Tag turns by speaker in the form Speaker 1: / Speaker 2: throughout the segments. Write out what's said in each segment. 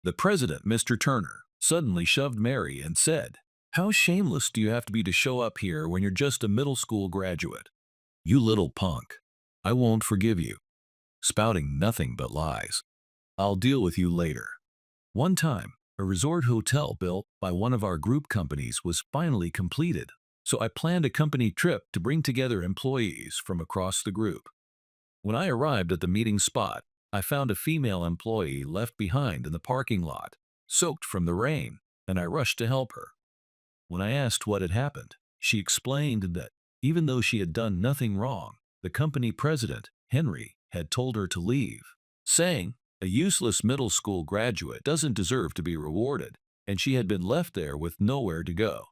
Speaker 1: The president, Mr. Turner, suddenly shoved Mary and said, "How shameless do you have to be to show up here when you're just a middle school graduate? You little punk. I won't forgive you." Spouting nothing but lies. "I'll deal with you later." One time, a resort hotel built by one of our group companies was finally completed, so I planned a company trip to bring together employees from across the group. When I arrived at the meeting spot, I found a female employee left behind in the parking lot, soaked from the rain, and I rushed to help her. When I asked what had happened, she explained that even though she had done nothing wrong, the company president, Henry, had told her to leave, saying, "A useless middle school graduate doesn't deserve to be rewarded," and she had been left there with nowhere to go.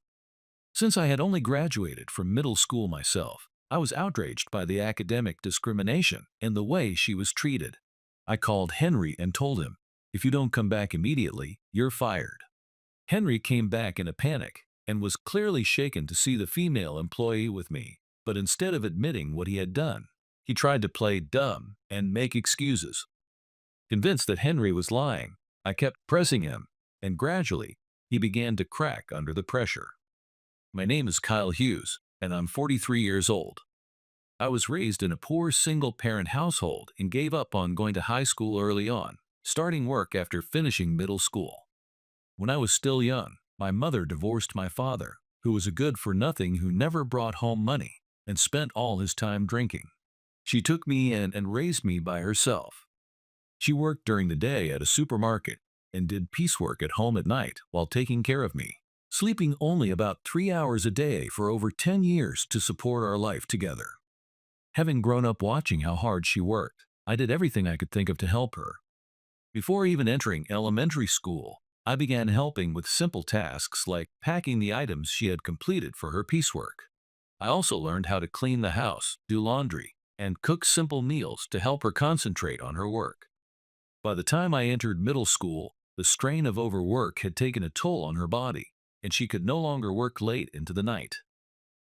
Speaker 1: Since I had only graduated from middle school myself, I was outraged by the academic discrimination and the way she was treated. I called Henry and told him, "If you don't come back immediately, you're fired." Henry came back in a panic and was clearly shaken to see the female employee with me, but instead of admitting what he had done, he tried to play dumb and make excuses. Convinced that Henry was lying, I kept pressing him, and gradually, he began to crack under the pressure. My name is Kyle Hughes, and I'm 43 years old. I was raised in a poor single-parent household and gave up on going to high school early on, starting work after finishing middle school. When I was still young, my mother divorced my father, who was a good-for-nothing who never brought home money and spent all his time drinking. She took me in and raised me by herself. She worked during the day at a supermarket and did piecework at home at night while taking care of me, sleeping only about 3 hours a day for over 10 years to support our life together. Having grown up watching how hard she worked, I did everything I could think of to help her. Before even entering elementary school, I began helping with simple tasks like packing the items she had completed for her piecework. I also learned how to clean the house, do laundry, and cook simple meals to help her concentrate on her work. By the time I entered middle school, the strain of overwork had taken a toll on her body, and she could no longer work late into the night.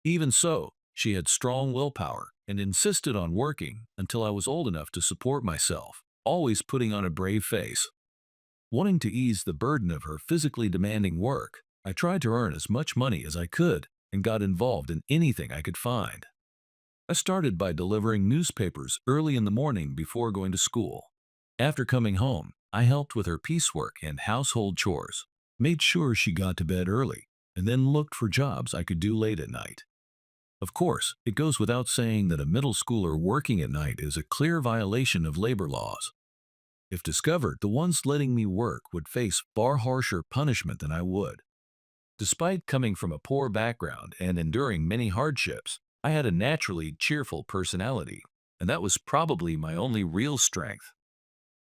Speaker 1: Even so, she had strong willpower and insisted on working until I was old enough to support myself, always putting on a brave face. Wanting to ease the burden of her physically demanding work, I tried to earn as much money as I could and got involved in anything I could find. I started by delivering newspapers early in the morning before going to school. After coming home, I helped with her piecework and household chores, made sure she got to bed early, and then looked for jobs I could do late at night. Of course, it goes without saying that a middle schooler working at night is a clear violation of labor laws. If discovered, the ones letting me work would face far harsher punishment than I would. Despite coming from a poor background and enduring many hardships, I had a naturally cheerful personality, and that was probably my only real strength.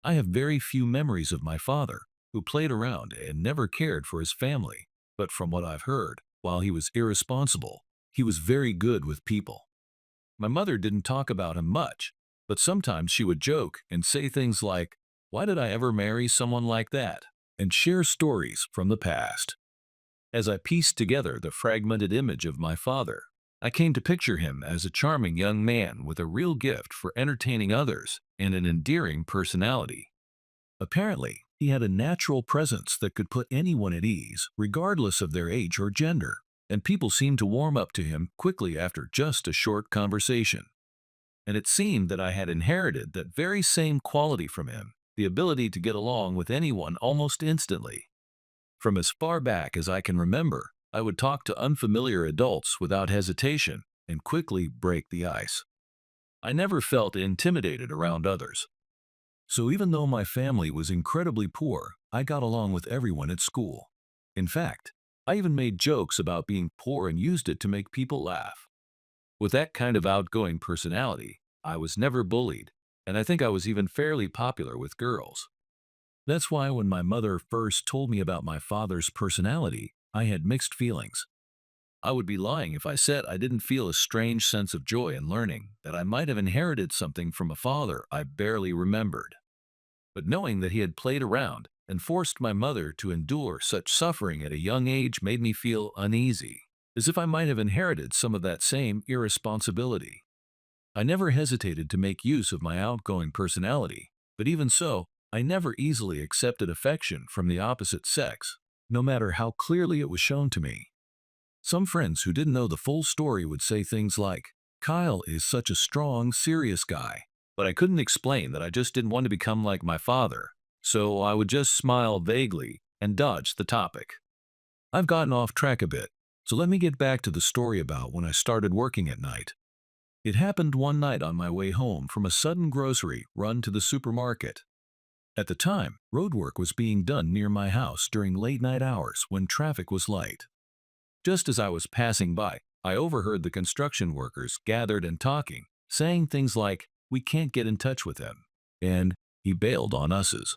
Speaker 1: I have very few memories of my father, who played around and never cared for his family, but from what I've heard, while he was irresponsible, he was very good with people. My mother didn't talk about him much, but sometimes she would joke and say things like, "Why did I ever marry someone like that?" and share stories from the past. As I pieced together the fragmented image of my father, I came to picture him as a charming young man with a real gift for entertaining others and an endearing personality. Apparently, he had a natural presence that could put anyone at ease, regardless of their age or gender, and people seemed to warm up to him quickly after just a short conversation. And it seemed that I had inherited that very same quality from him, the ability to get along with anyone almost instantly. From as far back as I can remember, I would talk to unfamiliar adults without hesitation and quickly break the ice. I never felt intimidated around others. So even though my family was incredibly poor, I got along with everyone at school. In fact, I even made jokes about being poor and used it to make people laugh. With that kind of outgoing personality, I was never bullied, and I think I was even fairly popular with girls. That's why when my mother first told me about my father's personality, I had mixed feelings. I would be lying if I said I didn't feel a strange sense of joy in learning that I might have inherited something from a father I barely remembered. But knowing that he had played around and forced my mother to endure such suffering at a young age made me feel uneasy, as if I might have inherited some of that same irresponsibility. I never hesitated to make use of my outgoing personality, but even so, I never easily accepted affection from the opposite sex, no matter how clearly it was shown to me. Some friends who didn't know the full story would say things like, Kyle is such a strong, serious guy. But I couldn't explain that I just didn't want to become like my father, so I would just smile vaguely and dodge the topic. I've gotten off track a bit, so let me get back to the story about when I started working at night. It happened one night on my way home from a sudden grocery run to the supermarket. At the time, roadwork was being done near my house during late-night hours when traffic was light. Just as I was passing by, I overheard the construction workers gathered and talking, saying things like, "We can't get in touch with him," and "He bailed on us's."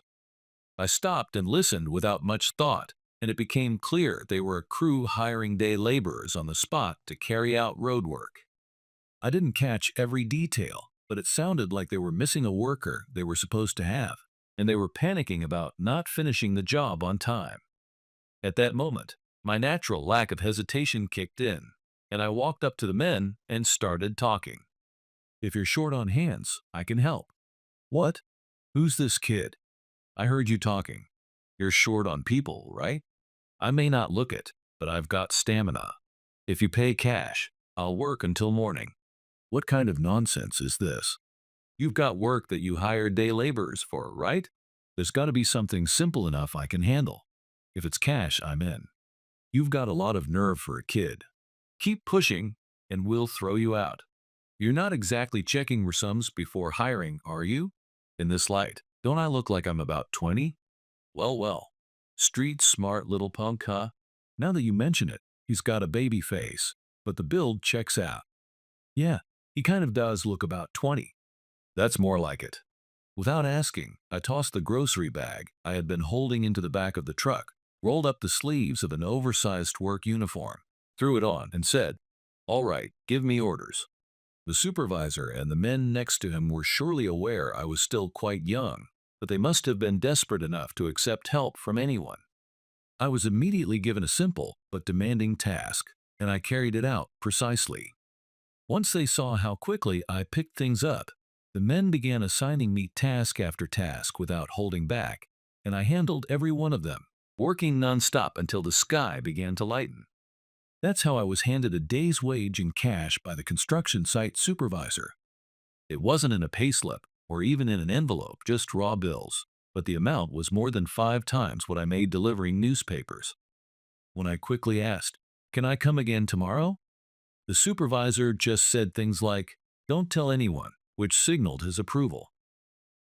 Speaker 1: I stopped and listened without much thought, and it became clear they were a crew hiring day laborers on the spot to carry out roadwork. I didn't catch every detail, but it sounded like they were missing a worker they were supposed to have, and they were panicking about not finishing the job on time. At that moment, my natural lack of hesitation kicked in, and I walked up to the men and started talking. "If you're short on hands, I can help." "What? Who's this kid? I heard you talking. You're short on people, right? I may not look it, but I've got stamina. If you pay cash, I'll work until morning." "What kind of nonsense is this? You've got work that you hire day laborers for, right? There's got to be something simple enough I can handle. If it's cash, I'm in. You've got a lot of nerve for a kid. Keep pushing, and we'll throw you out. You're not exactly checking resumes before hiring, are you? In this light, don't I look like I'm about 20? Well, well. Street smart little punk, huh? Now that you mention it, he's got a baby face, but the build checks out. Yeah, he kind of does look about 20. That's more like it." Without asking, I tossed the grocery bag I had been holding into the back of the truck, rolled up the sleeves of an oversized work uniform, threw it on, and said, "All right, give me orders." The supervisor and the men next to him were surely aware I was still quite young, but they must have been desperate enough to accept help from anyone. I was immediately given a simple but demanding task, and I carried it out precisely. Once they saw how quickly I picked things up, the men began assigning me task after task without holding back, and I handled every one of them, working nonstop until the sky began to lighten. That's how I was handed a day's wage in cash by the construction site supervisor. It wasn't in a payslip or even in an envelope, just raw bills, but the amount was more than 5 times what I made delivering newspapers. When I quickly asked, "Can I come again tomorrow?" the supervisor just said things like, "Don't tell anyone," which signaled his approval.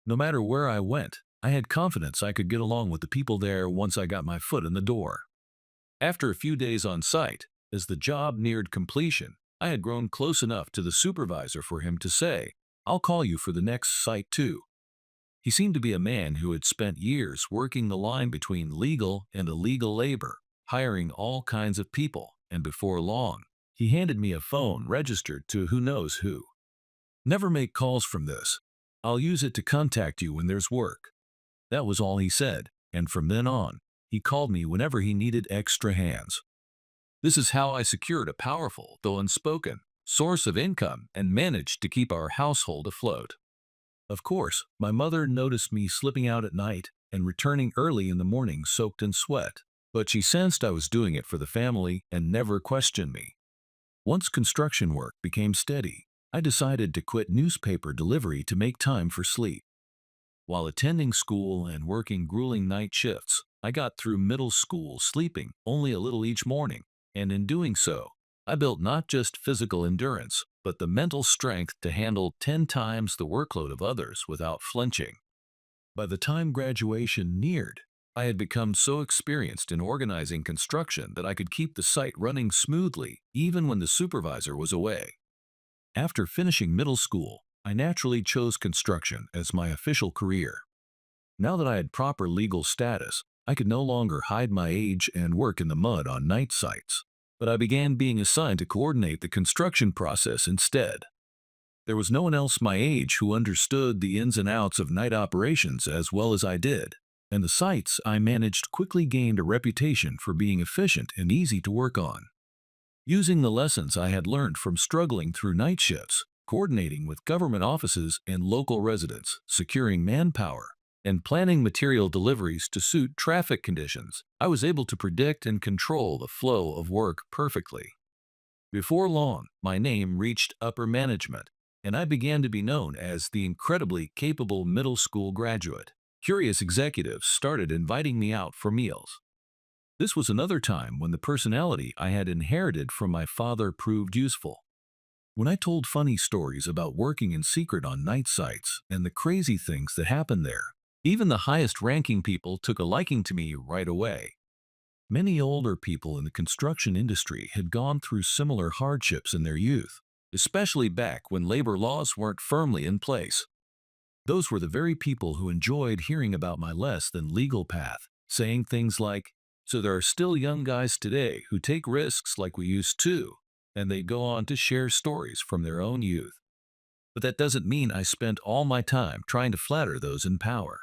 Speaker 1: No matter where I went, I had confidence I could get along with the people there once I got my foot in the door. After a few days on site, as the job neared completion, I had grown close enough to the supervisor for him to say, "I'll call you for the next site too." He seemed to be a man who had spent years working the line between legal and illegal labor, hiring all kinds of people, and before long, he handed me a phone registered to who knows who. "Never make calls from this. I'll use it to contact you when there's work." That was all he said, and from then on, he called me whenever he needed extra hands. This is how I secured a powerful, though unspoken, source of income and managed to keep our household afloat. Of course, my mother noticed me slipping out at night and returning early in the morning soaked in sweat, but she sensed I was doing it for the family and never questioned me. Once construction work became steady, I decided to quit newspaper delivery to make time for sleep. While attending school and working grueling night shifts, I got through middle school sleeping only a little each morning, and in doing so, I built not just physical endurance, but the mental strength to handle 10 times the workload of others without flinching. By the time graduation neared, I had become so experienced in organizing construction that I could keep the site running smoothly even when the supervisor was away. After finishing middle school, I naturally chose construction as my official career. Now that I had proper legal status, I could no longer hide my age and work in the mud on night sites, but I began being assigned to coordinate the construction process instead. There was no one else my age who understood the ins and outs of night operations as well as I did, and the sites I managed quickly gained a reputation for being efficient and easy to work on. Using the lessons I had learned from struggling through night shifts, coordinating with government offices and local residents, securing manpower, and planning material deliveries to suit traffic conditions, I was able to predict and control the flow of work perfectly. Before long, my name reached upper management, and I began to be known as the incredibly capable middle school graduate. Curious executives started inviting me out for meals. This was another time when the personality I had inherited from my father proved useful. When I told funny stories about working in secret on night sites and the crazy things that happened there, even the highest ranking people took a liking to me right away. Many older people in the construction industry had gone through similar hardships in their youth, especially back when labor laws weren't firmly in place. Those were the very people who enjoyed hearing about my less than legal path, saying things like, "So there are still young guys today who take risks like we used to," and they go on to share stories from their own youth. But that doesn't mean I spent all my time trying to flatter those in power.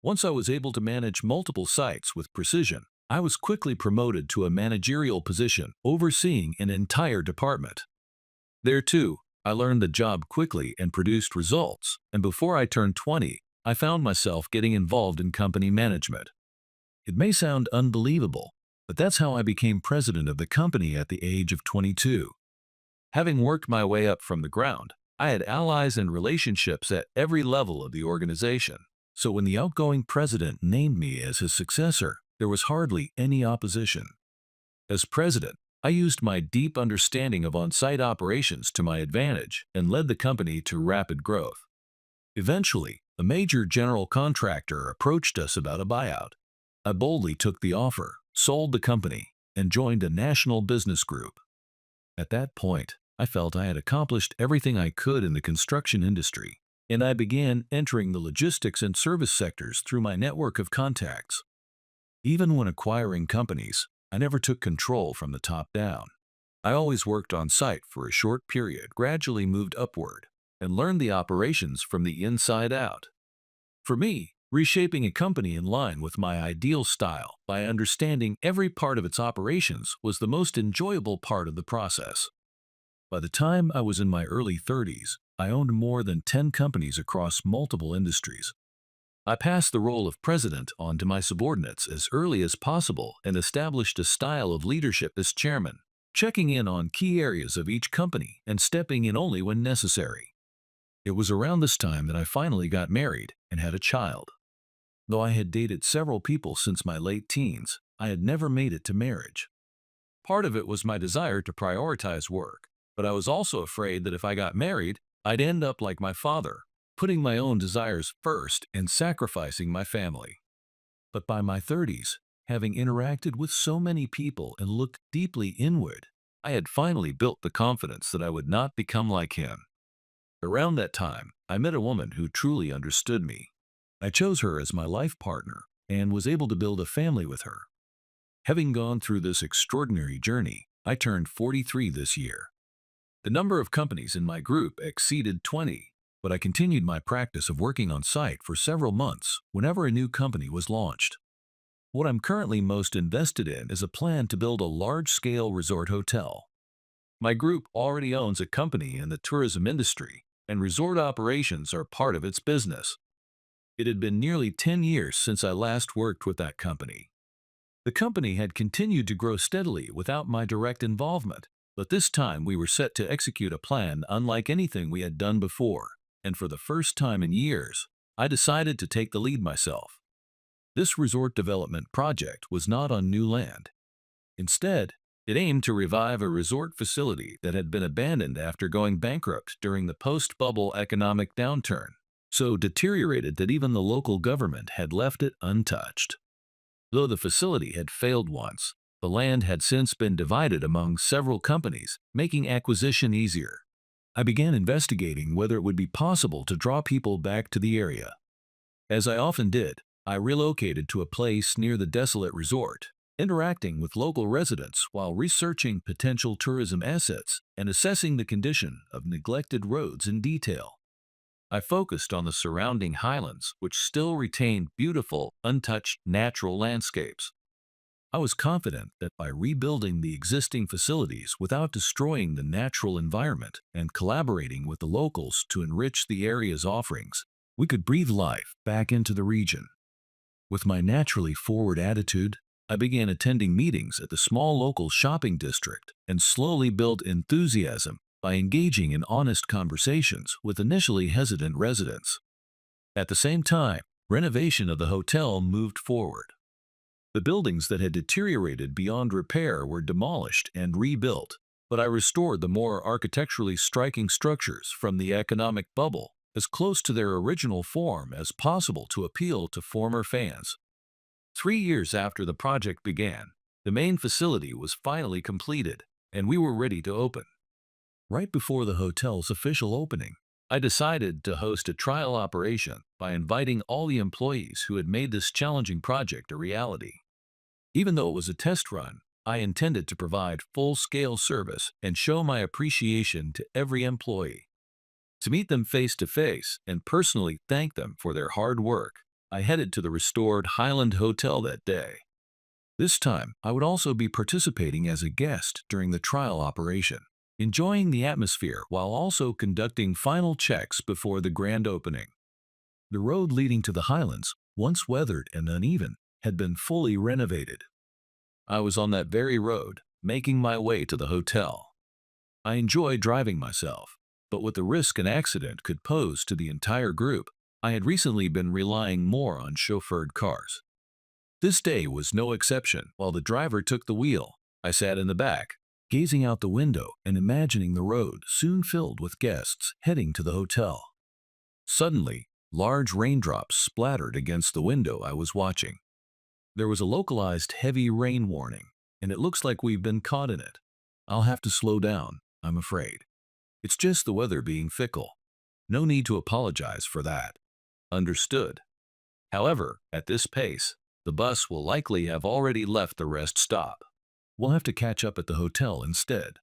Speaker 1: Once I was able to manage multiple sites with precision, I was quickly promoted to a managerial position overseeing an entire department. There too, I learned the job quickly and produced results, and before I turned 20, I found myself getting involved in company management. It may sound unbelievable, but that's how I became president of the company at the age of 22. Having worked my way up from the ground, I had allies and relationships at every level of the organization. So when the outgoing president named me as his successor, there was hardly any opposition. As president, I used my deep understanding of on-site operations to my advantage and led the company to rapid growth. Eventually, a major general contractor approached us about a buyout. I boldly took the offer, sold the company, and joined a national business group. At that point, I felt I had accomplished everything I could in the construction industry, and I began entering the logistics and service sectors through my network of contacts. Even when acquiring companies, I never took control from the top down. I always worked on site for a short period, gradually moved upward, and learned the operations from the inside out. For me, reshaping a company in line with my ideal style by understanding every part of its operations was the most enjoyable part of the process. By the time I was in my early 30s, I owned more than 10 companies across multiple industries. I passed the role of president on to my subordinates as early as possible and established a style of leadership as chairman, checking in on key areas of each company and stepping in only when necessary. It was around this time that I finally got married and had a child. Though I had dated several people since my late teens, I had never made it to marriage. Part of it was my desire to prioritize work, but I was also afraid that if I got married, I'd end up like my father, putting my own desires first and sacrificing my family. But by my 30s, having interacted with so many people and looked deeply inward, I had finally built the confidence that I would not become like him. Around that time, I met a woman who truly understood me. I chose her as my life partner and was able to build a family with her. Having gone through this extraordinary journey, I turned 43 this year. The number of companies in my group exceeded 20, but I continued my practice of working on site for several months whenever a new company was launched. What I'm currently most invested in is a plan to build a large-scale resort hotel. My group already owns a company in the tourism industry, and resort operations are part of its business. It had been nearly 10 years since I last worked with that company. The company had continued to grow steadily without my direct involvement, but this time we were set to execute a plan unlike anything we had done before, and for the first time in years, I decided to take the lead myself. This resort development project was not on new land. Instead, it aimed to revive a resort facility that had been abandoned after going bankrupt during the post-bubble economic downturn, so deteriorated that even the local government had left it untouched. Though the facility had failed once, the land had since been divided among several companies, making acquisition easier. I began investigating whether it would be possible to draw people back to the area. As I often did, I relocated to a place near the desolate resort, interacting with local residents while researching potential tourism assets and assessing the condition of neglected roads in detail. I focused on the surrounding highlands, which still retained beautiful, untouched natural landscapes. I was confident that by rebuilding the existing facilities without destroying the natural environment and collaborating with the locals to enrich the area's offerings, We could breathe life back into the region. With my naturally forward attitude, I began attending meetings at the small local shopping district and slowly built enthusiasm by engaging in honest conversations with initially hesitant residents. At the same time, renovation of the hotel moved forward. The buildings that had deteriorated beyond repair were demolished and rebuilt, but I restored the more architecturally striking structures from the economic bubble as close to their original form as possible to appeal to former fans. 3 years after the project began, the main facility was finally completed, and we were ready to open. Right before the hotel's official opening, I decided to host a trial operation by inviting all the employees who had made this challenging project a reality. Even though it was a test run, I intended to provide full-scale service and show my appreciation to every employee. To meet them face to face and personally thank them for their hard work, I headed to the restored Highland Hotel that day. This time, I would also be participating as a guest during the trial operation, enjoying the atmosphere while also conducting final checks before the grand opening. The road leading to the Highlands, once weathered and uneven, had been fully renovated. I was on that very road, making my way to the hotel. I enjoyed driving myself, but with the risk an accident could pose to the entire group, I had recently been relying more on chauffeured cars. This day was no exception. While the driver took the wheel, I sat in the back, gazing out the window and imagining the road soon filled with guests heading to the hotel. Suddenly, large raindrops splattered against the window I was watching. There was a localized heavy rain warning, and it looks like we've been caught in it. I'll have to slow down, I'm afraid. It's just the weather being fickle. No need to apologize for that. Understood. However, at this pace, the bus will likely have already left the rest stop. We'll have to catch up at the hotel instead.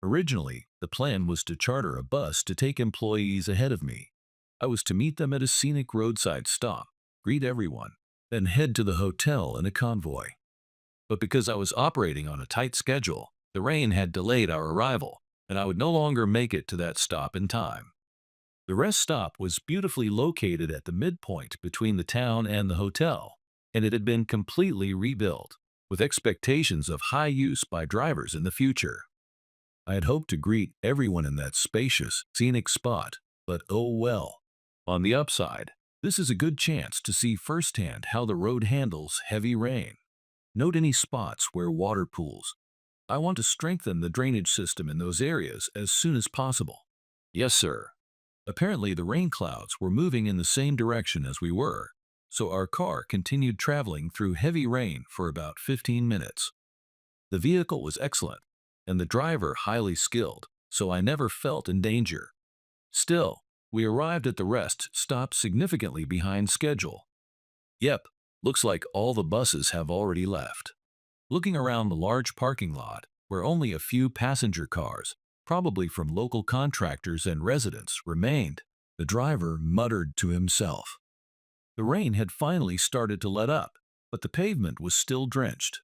Speaker 1: Originally, the plan was to charter a bus to take employees ahead of me. I was to meet them at a scenic roadside stop, greet everyone, then head to the hotel in a convoy. But because I was operating on a tight schedule, the rain had delayed our arrival, and I would no longer make it to that stop in time. The rest stop was beautifully located at the midpoint between the town and the hotel, and it had been completely rebuilt, with expectations of high use by drivers in the future. I had hoped to greet everyone in that spacious, scenic spot, but oh well. On the upside, this is a good chance to see firsthand how the road handles heavy rain. Note any spots where water pools. I want to strengthen the drainage system in those areas as soon as possible. Yes, sir. Apparently the rain clouds were moving in the same direction as we were, so our car continued traveling through heavy rain for about 15 minutes. The vehicle was excellent, and the driver highly skilled, so I never felt in danger. Still, we arrived at the rest stop significantly behind schedule. Yep, looks like all the buses have already left. Looking around the large parking lot, where only a few passenger cars, probably from local contractors and residents, remained, the driver muttered to himself. The rain had finally started to let up, but the pavement was still drenched.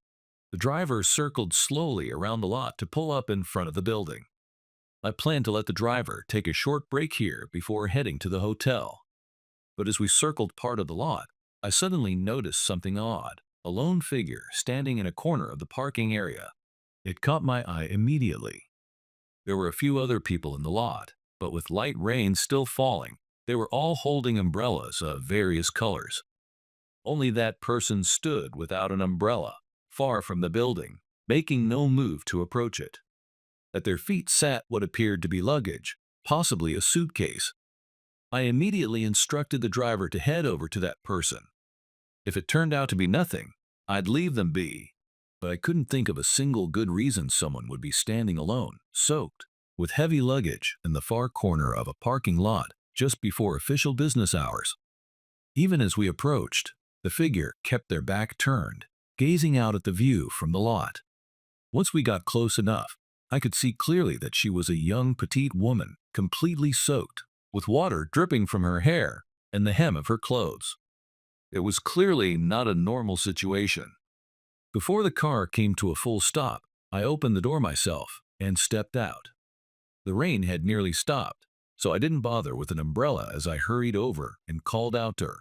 Speaker 1: The driver circled slowly around the lot to pull up in front of the building. I planned to let the driver take a short break here before heading to the hotel. But as we circled part of the lot, I suddenly noticed something odd, a lone figure standing in a corner of the parking area. It caught my eye immediately. There were a few other people in the lot, but with light rain still falling, they were all holding umbrellas of various colors. Only that person stood without an umbrella, far from the building, making no move to approach it. At their feet sat what appeared to be luggage, possibly a suitcase. I immediately instructed the driver to head over to that person. If it turned out to be nothing, I'd leave them be. But I couldn't think of a single good reason someone would be standing alone, soaked, with heavy luggage in the far corner of a parking lot just before official business hours. Even as we approached, the figure kept their back turned, gazing out at the view from the lot. Once we got close enough, I could see clearly that she was a young petite woman, completely soaked, with water dripping from her hair and the hem of her clothes. It was clearly not a normal situation. Before the car came to a full stop, I opened the door myself and stepped out. The rain had nearly stopped, so I didn't bother with an umbrella as I hurried over and called out to her.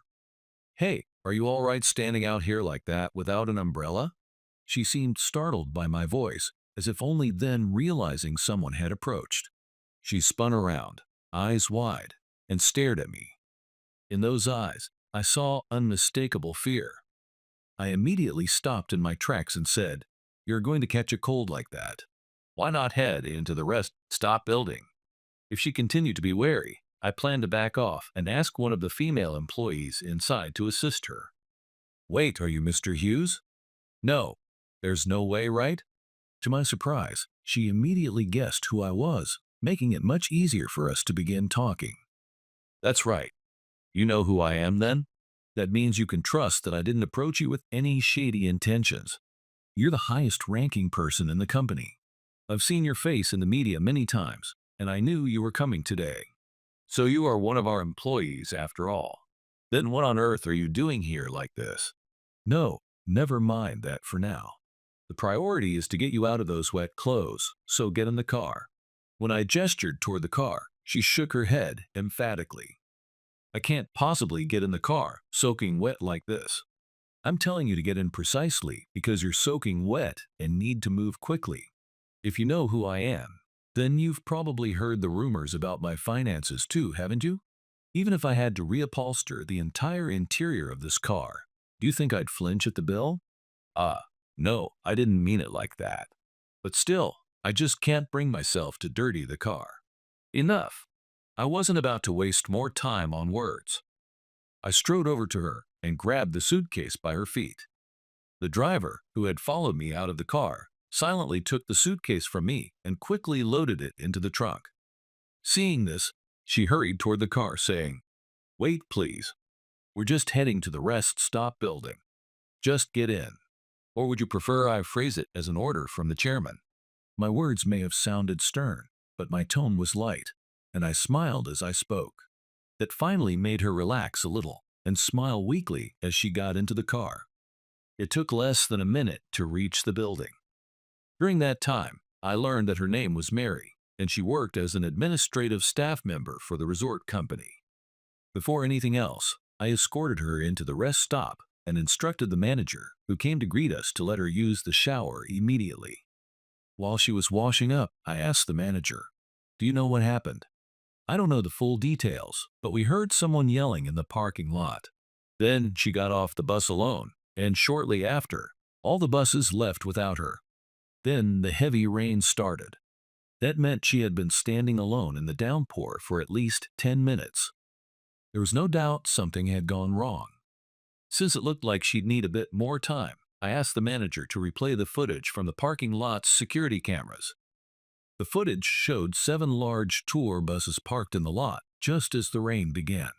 Speaker 1: Hey, are you all right standing out here like that without an umbrella? She seemed startled by my voice, as if only then realizing someone had approached. She spun around, eyes wide, and stared at me. In those eyes, I saw unmistakable fear. I immediately stopped in my tracks and said, "You're going to catch a cold like that. Why not head into the rest stop building?" If she continued to be wary, I planned to back off and ask one of the female employees inside to assist her. Wait, are you Mr. Hughes? No. There's no way, right? To my surprise, she immediately guessed who I was, making it much easier for us to begin talking. That's right. You know who I am then? That means you can trust that I didn't approach you with any shady intentions. You're the highest ranking person in the company. I've seen your face in the media many times, and I knew you were coming today. So you are one of our employees after all. Then what on earth are you doing here like this? No, never mind that for now. The priority is to get you out of those wet clothes, so get in the car. When I gestured toward the car, she shook her head emphatically. I can't possibly get in the car, soaking wet like this. I'm telling you to get in precisely because you're soaking wet and need to move quickly. If you know who I am, then you've probably heard the rumors about my finances too, haven't you? Even if I had to reupholster the entire interior of this car, do you think I'd flinch at the bill? No, I didn't mean it like that. But still, I just can't bring myself to dirty the car. Enough. I wasn't about to waste more time on words. I strode over to her and grabbed the suitcase by her feet. The driver, who had followed me out of the car, silently took the suitcase from me and quickly loaded it into the trunk. Seeing this, she hurried toward the car, saying, "Wait, please. We're just heading to the rest stop building. Just get in. Or would you prefer I phrase it as an order from the chairman?" My words may have sounded stern, but my tone was light, and I smiled as I spoke. That finally made her relax a little and smile weakly as she got into the car. It took less than a minute to reach the building. During that time, I learned that her name was Mary, and she worked as an administrative staff member for the resort company. Before anything else, I escorted her into the rest stop and instructed the manager, who came to greet us, to let her use the shower immediately. While she was washing up, I asked the manager, "Do you know what happened?" "I don't know the full details, but we heard someone yelling in the parking lot. Then she got off the bus alone, and shortly after, all the buses left without her. Then the heavy rain started. That meant she had been standing alone in the downpour for at least 10 minutes. There was no doubt something had gone wrong. Since it looked like she'd need a bit more time, I asked the manager to replay the footage from the parking lot's security cameras. The footage showed 7 large tour buses parked in the lot just as the rain began.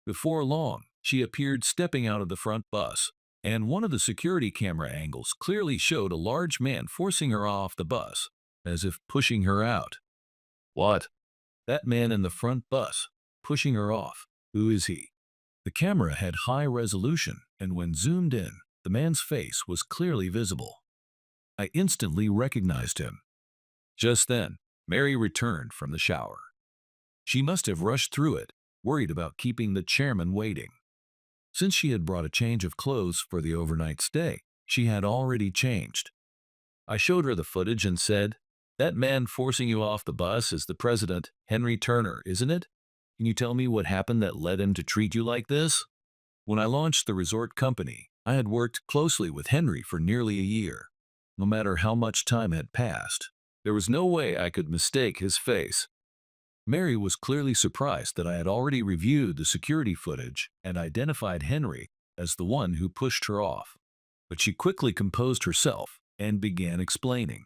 Speaker 1: Before long, she appeared stepping out of the front bus, and one of the security camera angles clearly showed a large man forcing her off the bus, as if pushing her out. What? That man in the front bus, pushing her off. Who is he? The camera had high resolution, and when zoomed in, the man's face was clearly visible. I instantly recognized him. Just then, Mary returned from the shower. She must have rushed through it, worried about keeping the chairman waiting. Since she had brought a change of clothes for the overnight stay, she had already changed. I showed her the footage and said, "That man forcing you off the bus is the president, Henry Turner, isn't it? Can you tell me what happened that led him to treat you like this?" When I launched the resort company, I had worked closely with Henry for nearly a year. No matter how much time had passed, there was no way I could mistake his face. Mary was clearly surprised that I had already reviewed the security footage and identified Henry as the one who pushed her off. But she quickly composed herself and began explaining.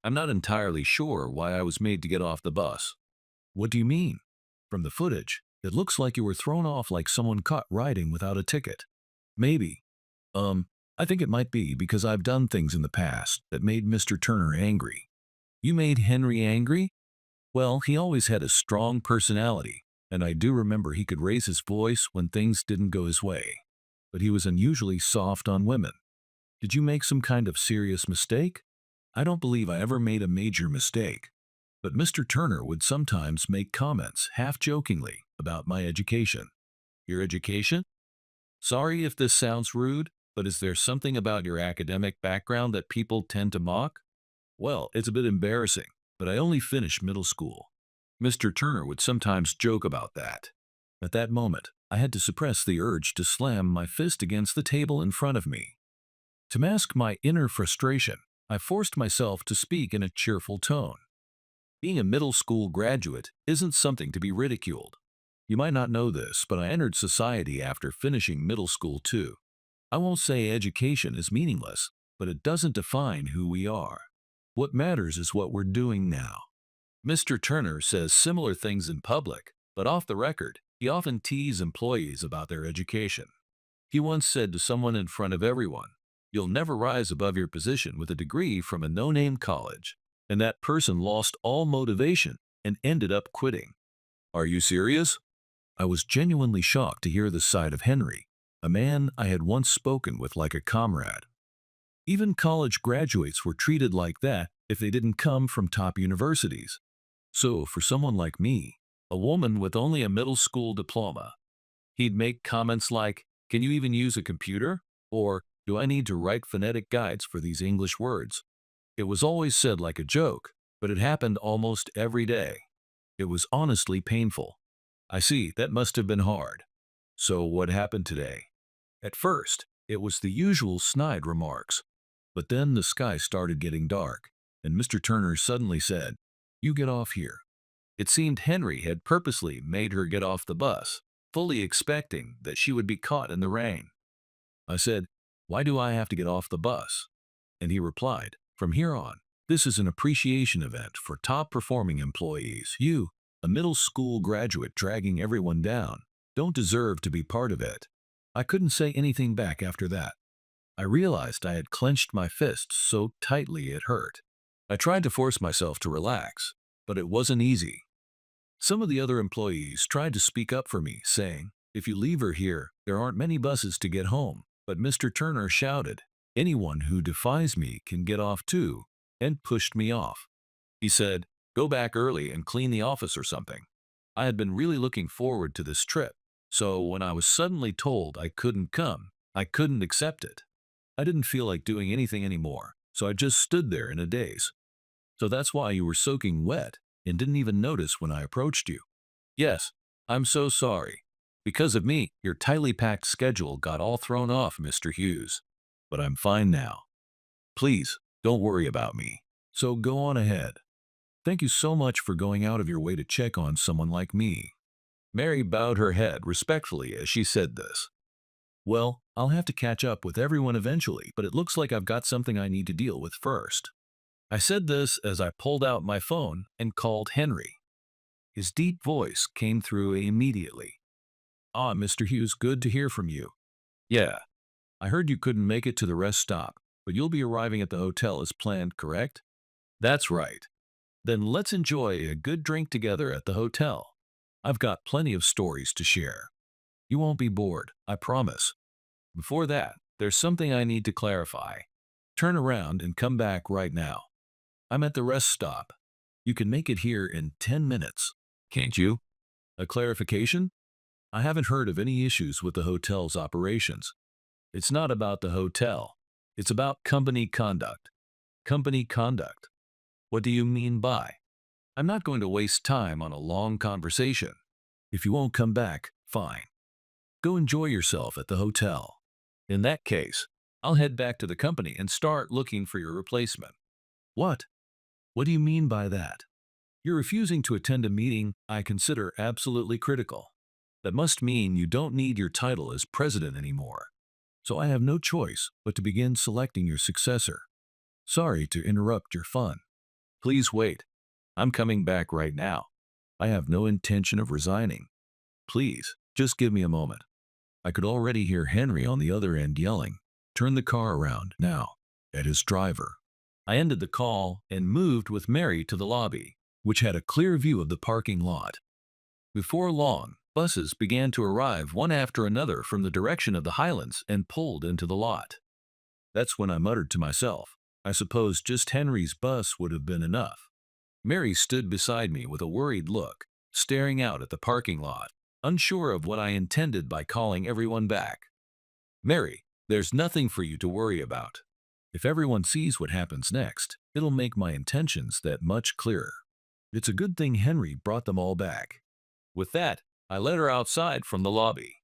Speaker 1: "I'm not entirely sure why I was made to get off the bus." "What do you mean? From the footage, it looks like you were thrown off like someone caught riding without a ticket." "Maybe. I think it might be because I've done things in the past that made Mr. Turner angry." "You made Henry angry?" "Well, he always had a strong personality, and I do remember he could raise his voice when things didn't go his way. But he was unusually soft on women." "Did you make some kind of serious mistake?" "I don't believe I ever made a major mistake. But Mr. Turner would sometimes make comments, half jokingly, about my education. Your education? Sorry if this sounds rude, but is there something about your academic background that people tend to mock? Well, it's a bit embarrassing, but I only finished middle school. Mr. Turner would sometimes joke about that. At that moment, I had to suppress the urge to slam my fist against the table in front of me. To mask my inner frustration, I forced myself to speak in a cheerful tone. Being a middle school graduate isn't something to be ridiculed. You might not know this, but I entered society after finishing middle school too. I won't say education is meaningless, but it doesn't define who we are. What matters is what we're doing now. Mr. Turner says similar things in public, but off the record, he often teases employees about their education. He once said to someone in front of everyone, "You'll never rise above your position with a degree from a no-name college." And that person lost all motivation and ended up quitting. Are you serious? I was genuinely shocked to hear the side of Henry, a man I had once spoken with like a comrade. Even college graduates were treated like that if they didn't come from top universities. So for someone like me, a woman with only a middle school diploma, he'd make comments like, "Can you even use a computer?" Or, "Do I need to write phonetic guides for these English words?" It was always said like a joke, but it happened almost every day. It was honestly painful. I see, that must have been hard. So what happened today? At first, it was the usual snide remarks. But then the sky started getting dark, and Mr. Turner suddenly said, "You get off here." It seemed Henry had purposely made her get off the bus, fully expecting that she would be caught in the rain. I said, "Why do I have to get off the bus?" And he replied, "From here on, this is an appreciation event for top-performing employees. You, a middle school graduate dragging everyone down, don't deserve to be part of it." I couldn't say anything back after that. I realized I had clenched my fist so tightly it hurt. I tried to force myself to relax, but it wasn't easy. Some of the other employees tried to speak up for me, saying, "If you leave her here, there aren't many buses to get home." But Mr. Turner shouted, "Anyone who defies me can get off too," and pushed me off. He said, "Go back early and clean the office or something." I had been really looking forward to this trip, so when I was suddenly told I couldn't come, I couldn't accept it. I didn't feel like doing anything anymore, so I just stood there in a daze. "So that's why you were soaking wet and didn't even notice when I approached you." "Yes, I'm so sorry. Because of me, your tightly packed schedule got all thrown off, Mr. Hughes. But I'm fine now. Please, don't worry about me. So go on ahead. Thank you so much for going out of your way to check on someone like me." Mary bowed her head respectfully as she said this. "Well, I'll have to catch up with everyone eventually, but it looks like I've got something I need to deal with first." I said this as I pulled out my phone and called Henry. His deep voice came through immediately. "Ah, Mr. Hughes, good to hear from you. Yeah, I heard you couldn't make it to the rest stop, but you'll be arriving at the hotel as planned, correct?" "That's right." "Then let's enjoy a good drink together at the hotel. I've got plenty of stories to share. You won't be bored, I promise. Before that, there's something I need to clarify. Turn around and come back right now. I'm at the rest stop. You can make it here in 10 minutes. Can't you?" "A clarification? I haven't heard of any issues with the hotel's operations." "It's not about the hotel. It's about company conduct." "Company conduct? What do you mean by?" "I'm not going to waste time on a long conversation. If you won't come back, fine. Go enjoy yourself at the hotel. In that case, I'll head back to the company and start looking for your replacement." "What? What do you mean by that?" "You're refusing to attend a meeting I consider absolutely critical. That must mean you don't need your title as president anymore. So I have no choice but to begin selecting your successor. Sorry to interrupt your fun." "Please wait. I'm coming back right now. I have no intention of resigning. Please, just give me a moment." I could already hear Henry on the other end yelling, "Turn the car around, now," at his driver. I ended the call and moved with Mary to the lobby, which had a clear view of the parking lot. Before long, buses began to arrive one after another from the direction of the Highlands and pulled into the lot. That's when I muttered to myself, I suppose just Henry's bus would have been enough. Mary stood beside me with a worried look, staring out at the parking lot, unsure of what I intended by calling everyone back. Mary, there's nothing for you to worry about. If everyone sees what happens next, it'll make my intentions that much clearer. It's a good thing Henry brought them all back. With that, I led her outside from the lobby.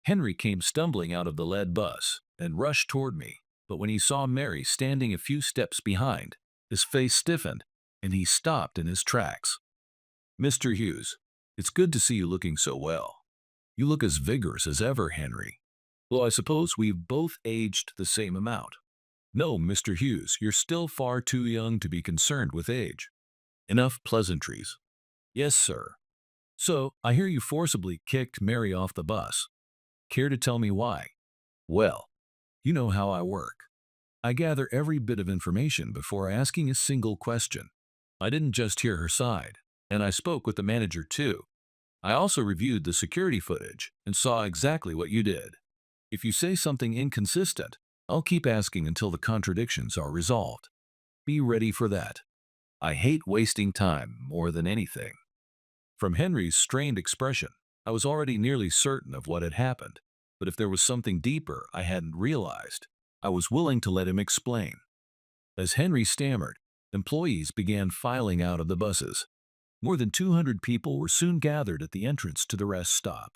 Speaker 1: Henry came stumbling out of the lead bus and rushed toward me, but when he saw Mary standing a few steps behind, his face stiffened and he stopped in his tracks. Mr. Hughes, it's good to see you looking so well. You look as vigorous as ever, Henry. Well, I suppose we've both aged the same amount. No, Mr. Hughes, you're still far too young to be concerned with age. Enough pleasantries. Yes, sir. So, I hear you forcibly kicked Mary off the bus. Care to tell me why? Well, you know how I work. I gather every bit of information before asking a single question. I didn't just hear her side, and I spoke with the manager too. I also reviewed the security footage and saw exactly what you did. If you say something inconsistent, I'll keep asking until the contradictions are resolved. Be ready for that. I hate wasting time more than anything. From Henry's strained expression, I was already nearly certain of what had happened, but if there was something deeper I hadn't realized, I was willing to let him explain. As Henry stammered, employees began filing out of the buses. More than 200 people were soon gathered at the entrance to the rest stop.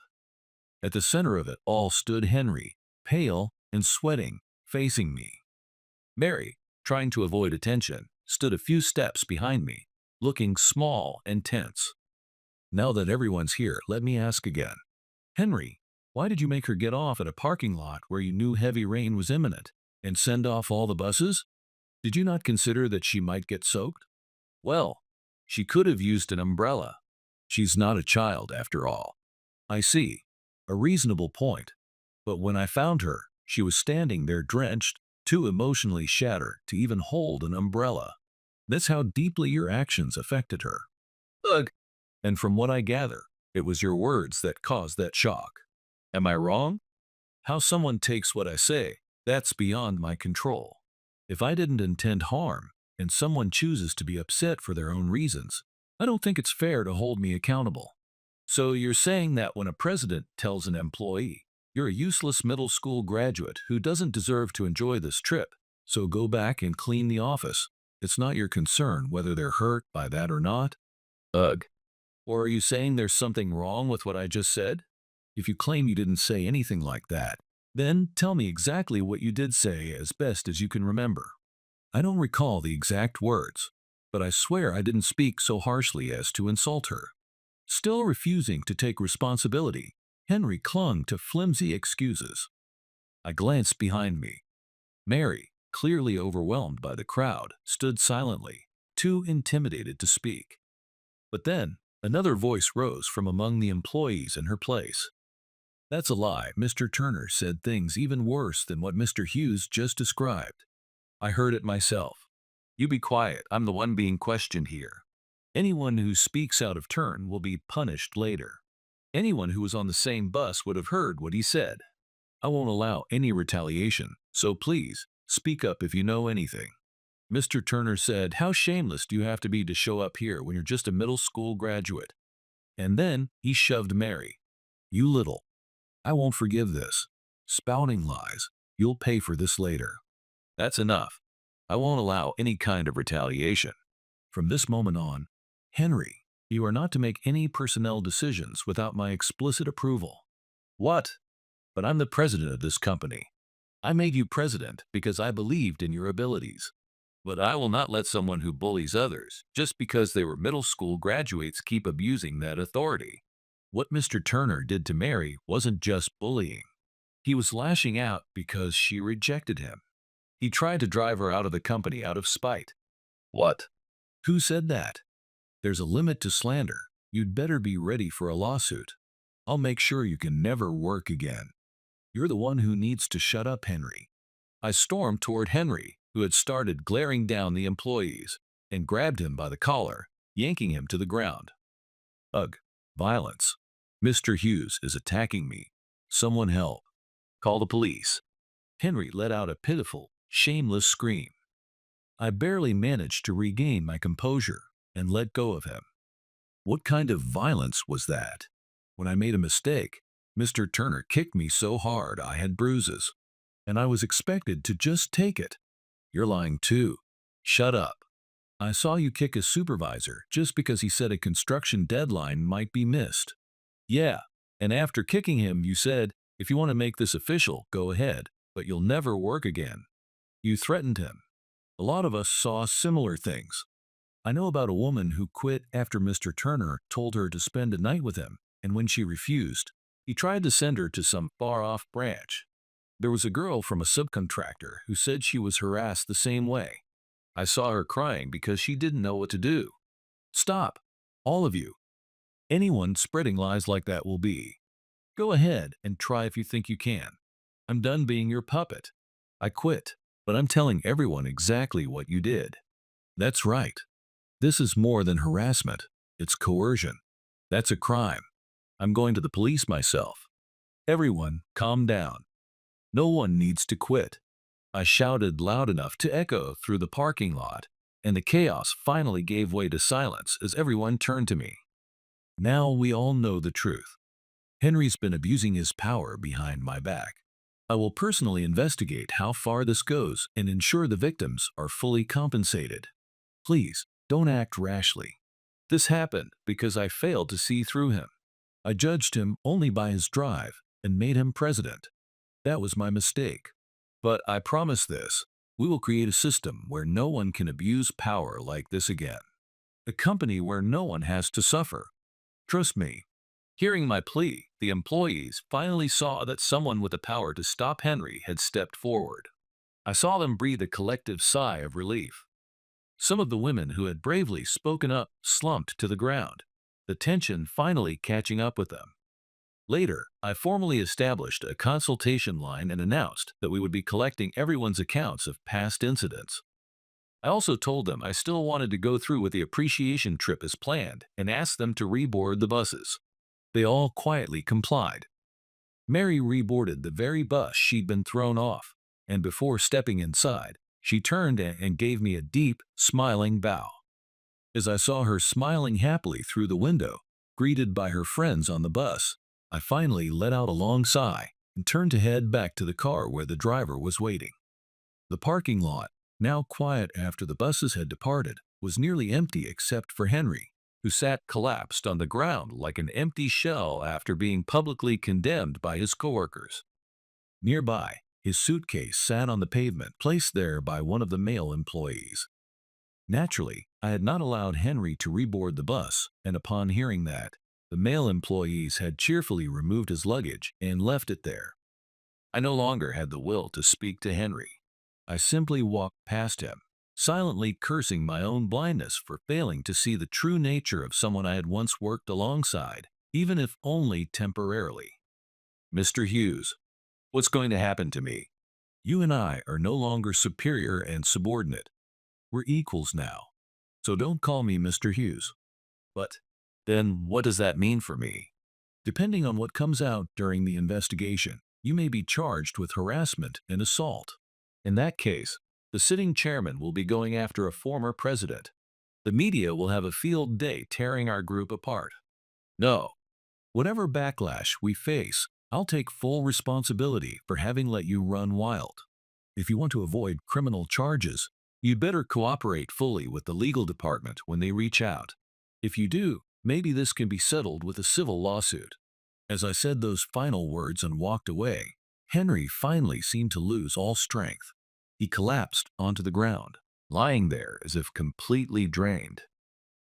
Speaker 1: At the center of it all stood Henry, pale and sweating, facing me. Mary, trying to avoid attention, stood a few steps behind me, looking small and tense. Now that everyone's here, let me ask again. Henry, why did you make her get off at a parking lot where you knew heavy rain was imminent and send off all the buses? Did you not consider that she might get soaked? Well, she could have used an umbrella. She's not a child after all. I see. A reasonable point. But when I found her, she was standing there drenched, too emotionally shattered to even hold an umbrella. That's how deeply your actions affected her. Ugh. And from what I gather, it was your words that caused that shock. Am I wrong? How someone takes what I say, that's beyond my control. If I didn't intend harm, and someone chooses to be upset for their own reasons, I don't think it's fair to hold me accountable. So you're saying that when a president tells an employee, you're a useless middle school graduate who doesn't deserve to enjoy this trip, so go back and clean the office, it's not your concern whether they're hurt by that or not? Ugh. Or are you saying there's something wrong with what I just said? If you claim you didn't say anything like that, then tell me exactly what you did say as best as you can remember. I don't recall the exact words, but I swear I didn't speak so harshly as to insult her. Still refusing to take responsibility, Henry clung to flimsy excuses. I glanced behind me. Mary, clearly overwhelmed by the crowd, stood silently, too intimidated to speak. But then, another voice rose from among the employees in her place. That's a lie. Mr. Turner said things even worse than what Mr. Hughes just described. I heard it myself. You be quiet. I'm the one being questioned here. Anyone who speaks out of turn will be punished later. Anyone who was on the same bus would have heard what he said. I won't allow any retaliation, so please, speak up if you know anything. Mr. Turner said, how shameless do you have to be to show up here when you're just a middle school graduate? And then he shoved Mary. You little. I won't forgive this. Spouting lies. You'll pay for this later. That's enough. I won't allow any kind of retaliation. From this moment on, Henry, you are not to make any personnel decisions without my explicit approval. What? But I'm the president of this company. I made you president because I believed in your abilities. But I will not let someone who bullies others, just because they were middle school graduates, keep abusing that authority. What Mr. Turner did to Mary wasn't just bullying. He was lashing out because she rejected him. He tried to drive her out of the company out of spite. What? Who said that? There's a limit to slander. You'd better be ready for a lawsuit. I'll make sure you can never work again. You're the one who needs to shut up, Henry. I stormed toward Henry, who had started glaring down the employees, and grabbed him by the collar, yanking him to the ground. Ugh, violence. Mr. Hughes is attacking me. Someone help. Call the police. Henry let out a pitiful, shameless scream. I barely managed to regain my composure, and let go of him. What kind of violence was that? When I made a mistake, Mr. Turner kicked me so hard I had bruises, and I was expected to just take it. You're lying too. Shut up. I saw you kick a supervisor just because he said a construction deadline might be missed. Yeah, and after kicking him, you said, if you want to make this official, go ahead, but you'll never work again. You threatened him. A lot of us saw similar things. I know about a woman who quit after Mr. Turner told her to spend a night with him, and when she refused, he tried to send her to some far-off branch. There was a girl from a subcontractor who said she was harassed the same way. I saw her crying because she didn't know what to do. Stop, all of you. Anyone spreading lies like that will be. Go ahead and try if you think you can. I'm done being your puppet. I quit, but I'm telling everyone exactly what you did. That's right. This is more than harassment. It's coercion. That's a crime. I'm going to the police myself. Everyone, calm down. No one needs to quit. I shouted loud enough to echo through the parking lot, and the chaos finally gave way to silence as everyone turned to me. Now we all know the truth. Henry's been abusing his power behind my back. I will personally investigate how far this goes and ensure the victims are fully compensated. Please, don't act rashly. This happened because I failed to see through him. I judged him only by his drive and made him president. That was my mistake. But I promise this, we will create a system where no one can abuse power like this again. A company where no one has to suffer. Trust me. Hearing my plea, the employees finally saw that someone with the power to stop Henry had stepped forward. I saw them breathe a collective sigh of relief. Some of the women who had bravely spoken up slumped to the ground, the tension finally catching up with them. Later, I formally established a consultation line and announced that we would be collecting everyone's accounts of past incidents. I also told them I still wanted to go through with the appreciation trip as planned and asked them to reboard the buses. They all quietly complied. Mary reboarded the very bus she'd been thrown off, and before stepping inside, she turned and gave me a deep, smiling bow. As I saw her smiling happily through the window, greeted by her friends on the bus, I finally let out a long sigh and turned to head back to the car where the driver was waiting. The parking lot, now quiet after the buses had departed, was nearly empty except for Henry, who sat collapsed on the ground like an empty shell after being publicly condemned by his coworkers. Nearby, his suitcase sat on the pavement, placed there by one of the male employees. Naturally, I had not allowed Henry to reboard the bus, and upon hearing that, the male employees had cheerfully removed his luggage and left it there. I no longer had the will to speak to Henry. I simply walked past him, silently cursing my own blindness for failing to see the true nature of someone I had once worked alongside, even if only temporarily. Mr. Hughes, what's going to happen to me? You and I are no longer superior and subordinate. We're equals now. So don't call me Mr. Hughes. But then what does that mean for me? Depending on what comes out during the investigation, you may be charged with harassment and assault. In that case, the sitting chairman will be going after a former president. The media will have a field day tearing our group apart. No. Whatever backlash we face, I'll take full responsibility for having let you run wild. If you want to avoid criminal charges, you'd better cooperate fully with the legal department when they reach out. If you do, maybe this can be settled with a civil lawsuit. As I said those final words and walked away, Henry finally seemed to lose all strength. He collapsed onto the ground, lying there as if completely drained.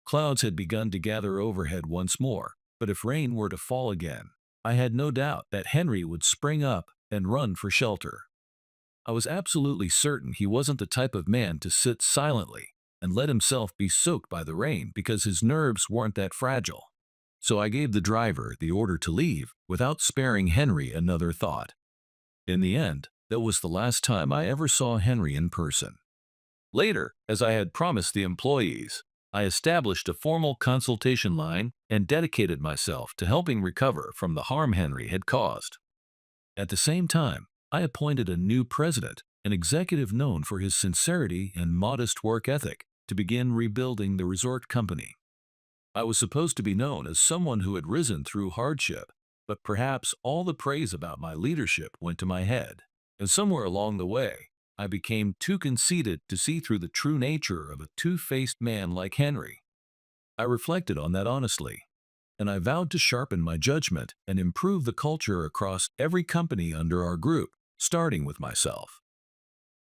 Speaker 1: Clouds had begun to gather overhead once more, but if rain were to fall again, I had no doubt that Henry would spring up and run for shelter. I was absolutely certain he wasn't the type of man to sit silently and let himself be soaked by the rain because his nerves weren't that fragile. So I gave the driver the order to leave without sparing Henry another thought. In the end, that was the last time I ever saw Henry in person. Later, as I had promised the employees, I established a formal consultation line and dedicated myself to helping recover from the harm Henry had caused. At the same time, I appointed a new president, an executive known for his sincerity and modest work ethic, to begin rebuilding the resort company. I was supposed to be known as someone who had risen through hardship, but perhaps all the praise about my leadership went to my head, and somewhere along the way, I became too conceited to see through the true nature of a two-faced man like Henry. I reflected on that honestly, and I vowed to sharpen my judgment and improve the culture across every company under our group, starting with myself.